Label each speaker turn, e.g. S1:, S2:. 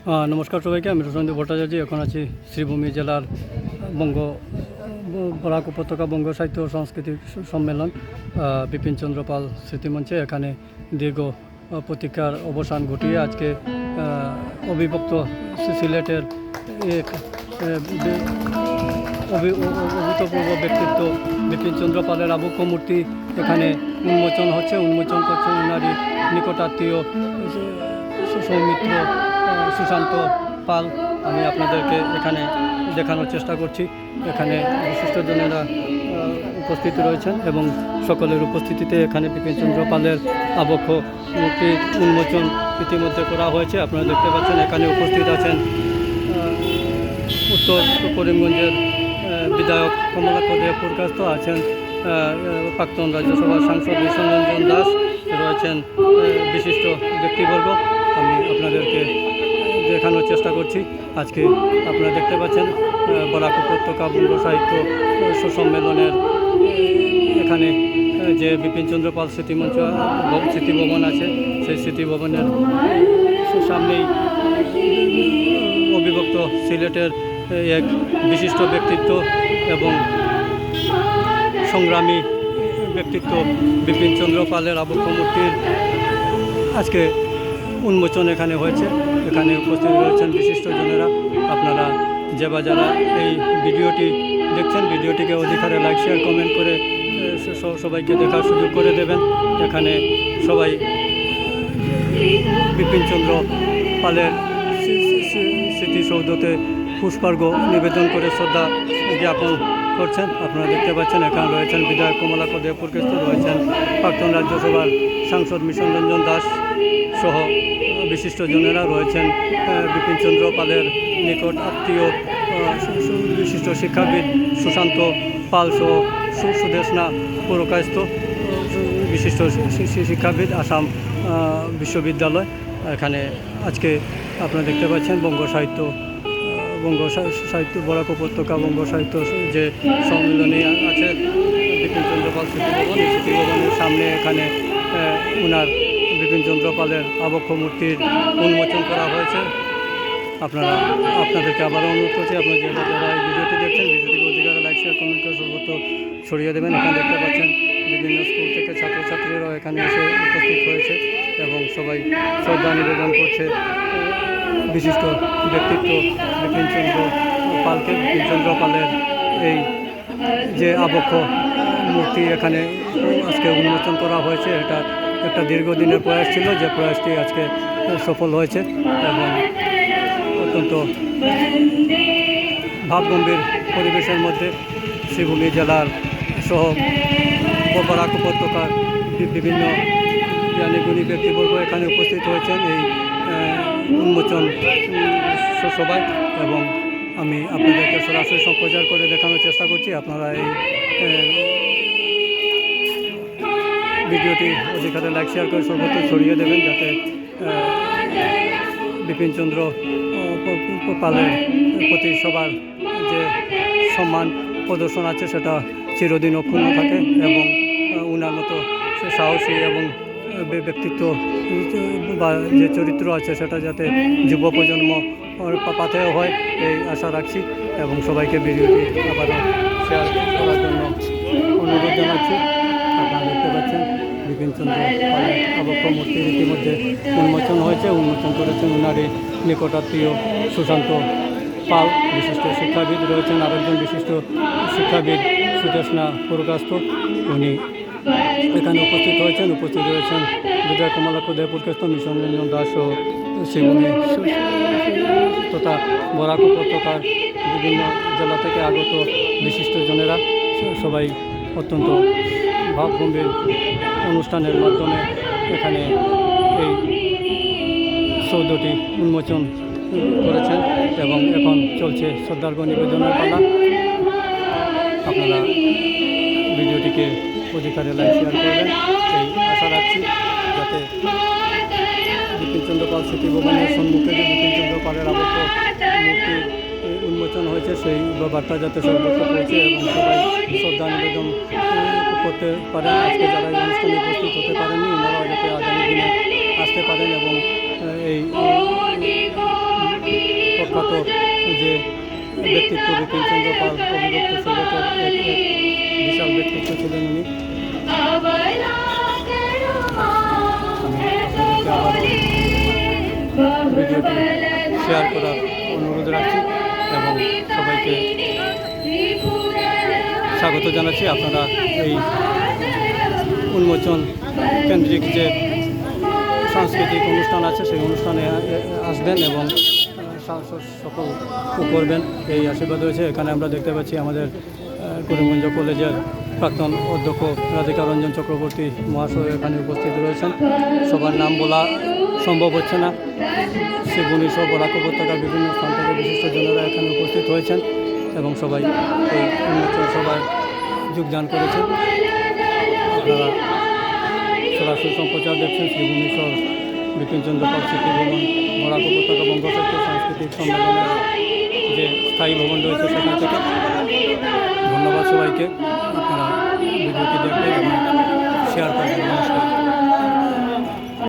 S1: নমস্কার সবাইকে। আমি রোশনদীপ ভট্টাচার্য। এখন আছি শ্রীভূমি জেলার বরাক উপত্যকা বঙ্গ সাহিত্য ও সাংস্কৃতিক সম্মেলন বিপিনচন্দ্র পাল স্মৃতিমঞ্চে। এখানে দীর্ঘ প্রতীক্ষার অবসান ঘটিয়ে আজকে অবিভক্ত সিলেটের এক অভূতপূর্ব ব্যক্তিত্ব বিপিনচন্দ্র পালের আবক্ষ মূর্তি এখানে উন্মোচন হচ্ছে। উন্মোচন করছেন ওনারই নিকটাত্মীয় সৌমিত্র সুশান্ত পাল। আমি আপনাদেরকে এখানে দেখানোর চেষ্টা করছি। এখানে বিশিষ্টজনেরা উপস্থিত রয়েছেন এবং সকলের উপস্থিতিতে এখানে বিপিনচন্দ্র পালের আবক্ষ মূর্তি উন্মোচন ইতিমধ্যে করা হয়েছে। আপনারা দেখতে পাচ্ছেন এখানে উপস্থিত আছেন উত্তর করিমগঞ্জের বিধায়ক কমলাক্ষ দেব পুরকাস্ত, আছেন প্রাক্তন রাজ্যসভার সাংসদ মিশন রঞ্জন দাস, রয়েছেন বিশিষ্ট ব্যক্তিবর্গ। আমি আপনাদেরকে দেখানোর চেষ্টা করছি। আজকে আপনারা দেখতে পাচ্ছেন বরাক উপত্যকা বঙ্গ সাহিত্য সম্মেলনের এখানে যে বিপিনচন্দ্র পাল স্মৃতিমঞ্চ স্মৃতিভবন আছে, সেই স্মৃতিভবনের সামনেই অবিভক্ত সিলেটের এক বিশিষ্ট ব্যক্তিত্ব এবং সংগ্রামী ব্যক্তিত্ব বিপিনচন্দ্র পালের আবক্ষ মূর্তির আজকে উন্মোচন এখানে হয়েছে। এখানে উপস্থিত রয়েছেন বিশিষ্টজনেরা। আপনারা যারা এই ভিডিওটি দেখছেন, ভিডিওটিকে অধিকারে লাইক, শেয়ার, কমেন্ট করে সবাইকে দেখার সুযোগ করে দেবেন। এখানে সবাই বিপিনচন্দ্র পালের স্মৃতিসৌধতে পুষ্পার্ঘ নিবেদন করে শ্রদ্ধা জ্ঞাপন করছেন। আপনারা দেখতে পাচ্ছেন এখানে রয়েছেন বিধায়ক কমলাক্ষ দেব পুরকাস্ত, রয়েছেন প্রাক্তন রাজ্যসভার সাংসদ মিশন রঞ্জন দাস সহ বিশিষ্টজনেরা, রয়েছেন বিপিনচন্দ্র পালের নিকট আত্মীয় বিশিষ্ট শিক্ষাবিদ সুশান্ত পাল সহ সুদেশনা পুরকাস্ত, বিশিষ্ট শিক্ষাবিদ, আসাম বিশ্ববিদ্যালয়। এখানে আজকে আপনারা দেখতে পাচ্ছেন বঙ্গ সাহিত্য বরাক উপত্যকা বঙ্গ সাহিত্য যে সম্মেলনী আছে বিপিনচন্দ্র পাল স্মৃতিভবন, এই স্মৃতিভবনের সামনে এখানে ওনার বিপিনচন্দ্র পালের আবক্ষ মূর্তির উন্মোচন করা হয়েছে। আপনাদেরকে আবারও অনুরোধ করছি, আপনারা যারা এই ভিডিওটি দেখছেন, ভিডিওটিকে অধিকারে লাইক, শেয়ার, কমেন্ট করে সর্বত্র ছড়িয়ে দেবেন। এখানে দেখতে পাচ্ছেন বিভিন্ন স্কুল থেকে ছাত্রছাত্রীরাও এখানে এসে উপস্থিত হয়েছে এবং সবাই শ্রদ্ধা নিবেদন করছে বিশিষ্ট ব্যক্তিত্ব বিপিনচন্দ্র পালকে। বিপিনচন্দ্র পালের এই যে আবক্ষ মূর্তি এখানে আজকে উন্মোচন করা হয়েছে, এটা একটা দীর্ঘদিনের প্রয়াস ছিল, যে প্রয়াসটি আজকে সফল হয়েছে এবং অত্যন্ত ভাবগম্ভীর পরিবেশের মধ্যে শ্রীভূমি জেলার সহ বরাক উপত্যকার বিভিন্ন জ্ঞানীগুণী ব্যক্তিবর্গ এখানে উপস্থিত হয়েছেন এই উন্মোচন সভায় এবং আমি আপনাদেরকে সরাসরি সম্প্রচার করে দেখানোর চেষ্টা করছি। আপনারা এই ভিডিওটি অধিকারে লাইক, শেয়ার করে সর্বত্র ছড়িয়ে দেবেন, যাতে বিপিনচন্দ্র পালের প্রতি সবার যে সম্মান প্রদর্শন আছে সেটা চিরদিন অক্ষুণ্ণ থাকে এবং উনার মতো সাহসী এবং ব্যক্তিত্ব বা যে চরিত্র আছে সেটা যাতে যুব প্রজন্ম পাথেয় হয় এই আশা রাখছি এবং সবাইকে ভিডিওটি আবারও শেয়ার করার জন্য অনুরোধ জানাচ্ছি। আপনারা দেখতে পাচ্ছেন বিপিনচন্দ্র পালের আবক্ষ মূর্তির ইতিমধ্যে উন্মোচন হয়েছে। উন্মোচন করেছেন ওনারই নিকটাত্মীয় সুশান্ত পাল, বিশিষ্ট শিক্ষাবিদ, রয়েছেন আরেকজন বিশিষ্ট শিক্ষাবিদ সুদেশনা পুরকাস্ত, উনি এখানে উপস্থিত রয়েছেন বিধায়ক কমলাক্ষ দেব পুরকাস্ত, মিশন রঞ্জন দাস ও শ্রীভূমি তথা বরাক উপত্যকার বিভিন্ন জেলা থেকে আগত বিশিষ্টজনেরা সবাই অত্যন্ত ভাবগম্ভীর অনুষ্ঠানের মাধ্যমে এখানে এই সৌধটি উন্মোচন করেছেন এবং এখন চলছে শ্রদ্ধার্ঘ্য নিবেদনের পালা। আপনারা ভিডিওটিকে অধিকারে লাইক, শেয়ার করবেন এই আশা রাখছি, যাতে বিপিনচন্দ্র পাল স্মৃতিভবনের সম্মুখে যে বিপিনচন্দ্র পালের আবক্ষ মূর্তি উন্মোচন হয়েছে সেই বার্তা যাতে সর্বত্র পৌঁছে এবং সবাই শ্রদ্ধা নিবেদন করতে পারেন। আজকে যারা এই অনুষ্ঠানে উপস্থিত হতে পারেননি, ওনারাও যাতে আগামী দিনে আসতে পারেন এবং এই ব্যক্তিত্ব বিপিনচন্দ্র পাল অবিভক্ত সিলেটের এক বিশাল ব্যক্তিত্ব ছিলেন উনি। আমি আপনাদেরকে আবারও ভিডিওটি শেয়ার করার অনুরোধ রাখছি এবং সবাইকে স্বাগত জানাচ্ছি। আপনারা এই উন্মোচন কেন্দ্রিক যে সাংস্কৃতিক অনুষ্ঠান আছে সেই অনুষ্ঠানে আসবেন এবং সকল করবেন এই আশীর্বাদ রয়েছে। এখানে আমরা দেখতে পাচ্ছি আমাদের করিমগঞ্জ কলেজের প্রাক্তন অধ্যক্ষ রাধিকা রঞ্জন চক্রবর্তী মহাশয় এখানে উপস্থিত রয়েছেন। সবার নাম বলা সম্ভব হচ্ছে না। শিবনী সহ বরাক উপত্যকার বিভিন্ন স্থান থেকে বিশিষ্টজনেরা এখানে উপস্থিত হয়েছেন এবং সবাই এই উন্মোচন সভায় যোগদান করেছেন। আপনারা সরাসরি সম্প্রচার দেখছেন শ্রীভুবনেশ্বর বিপিনচন্দ্র পাল স্মৃতি ভবন বরাক উপত্যকা বঙ্গ সাহিত্য সাংস্কৃতিক সম্মেলনের যে স্থায়ী ভবন রয়েছে সেখান থেকে। ধন্যবাদ সবাইকে। আপনারা ভিডিওটি দেখবেন।